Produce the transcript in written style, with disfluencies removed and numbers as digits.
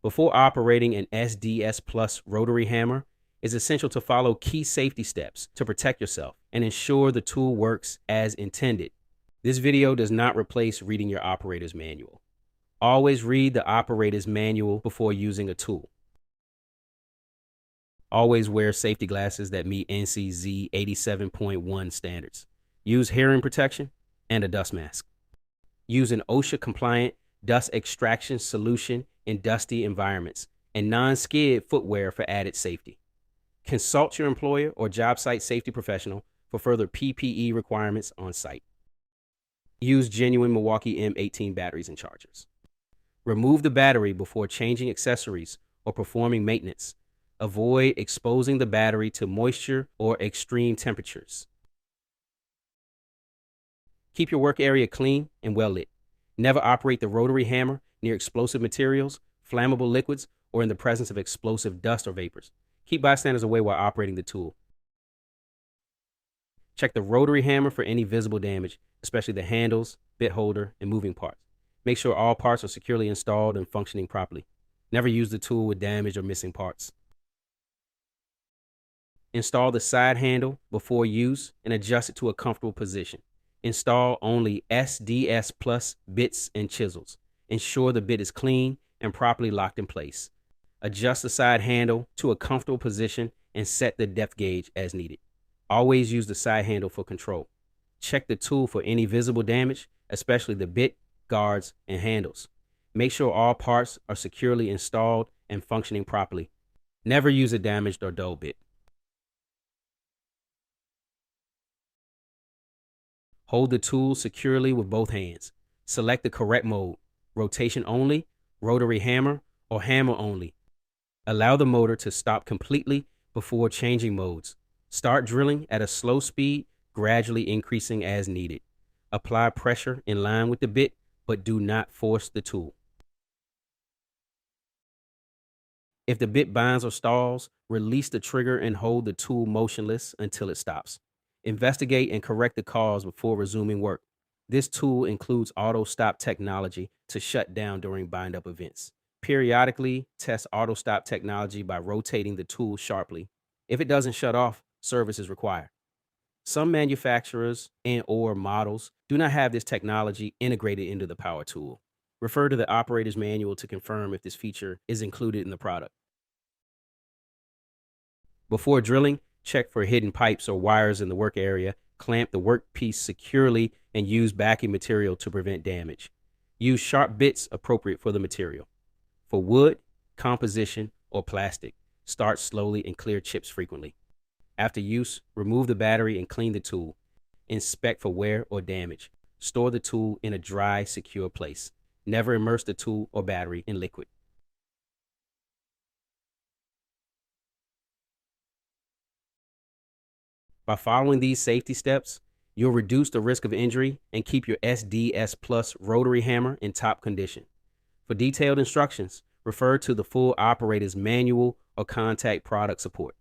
Before operating an SDS Plus rotary hammer, it's essential to follow key safety steps to protect yourself and ensure the tool works as intended. This video does not replace reading your operator's manual. Always read the operator's manual before using a tool. Always wear safety glasses that meet NCZ 87.1 standards. Use hearing protection and a dust mask. Use an OSHA-compliant dust extraction solution in dusty environments and non-skid footwear for added safety. Consult your employer or job site safety professional for further PPE requirements on site. Use genuine Milwaukee M18 batteries and chargers. Remove the battery before changing accessories or performing maintenance. Avoid exposing the battery to moisture or extreme temperatures. Keep your work area clean and well lit. Never operate the rotary hammer near explosive materials, flammable liquids, or in the presence of explosive dust or vapors. Keep bystanders away while operating the tool. Check the rotary hammer for any visible damage, especially the handles, bit holder, and moving parts. Make sure all parts are securely installed and functioning properly. Never use the tool with damaged or missing parts. Install the side handle before use and adjust it to a comfortable position. Install only SDS Plus bits and chisels. Ensure the bit is clean and properly locked in place. Adjust the side handle to a comfortable position and set the depth gauge as needed. Always use the side handle for control. Check the tool for any visible damage, especially the bit, guards, and handles. Make sure all parts are securely installed and functioning properly. Never use a damaged or dull bit. Hold the tool securely with both hands. Select the correct mode: rotation only, rotary hammer, or hammer only. Allow the motor to stop completely before changing modes. Start drilling at a slow speed, gradually increasing as needed. Apply pressure in line with the bit, but do not force the tool. If the bit binds or stalls, release the trigger and hold the tool motionless until it stops. Investigate and correct the cause before resuming work. This tool includes auto stop technology to shut down during bind-up events. Periodically test auto stop technology by rotating the tool sharply. If it doesn't shut off, service is required. Some manufacturers and/or models do not have this technology integrated into the power tool. Refer to the operator's manual to confirm if this feature is included in the product. Before drilling, check for hidden pipes or wires in the work area. Clamp the workpiece securely and use backing material to prevent damage. Use sharp bits appropriate for the material. For wood, composition, or plastic, start slowly and clear chips frequently. After use, remove the battery and clean the tool. Inspect for wear or damage. Store the tool in a dry, secure place. Never immerse the tool or battery in liquid. By following these safety steps, you'll reduce the risk of injury and keep your SDS Plus rotary hammer in top condition. For detailed instructions, refer to the full operator's manual or contact product support.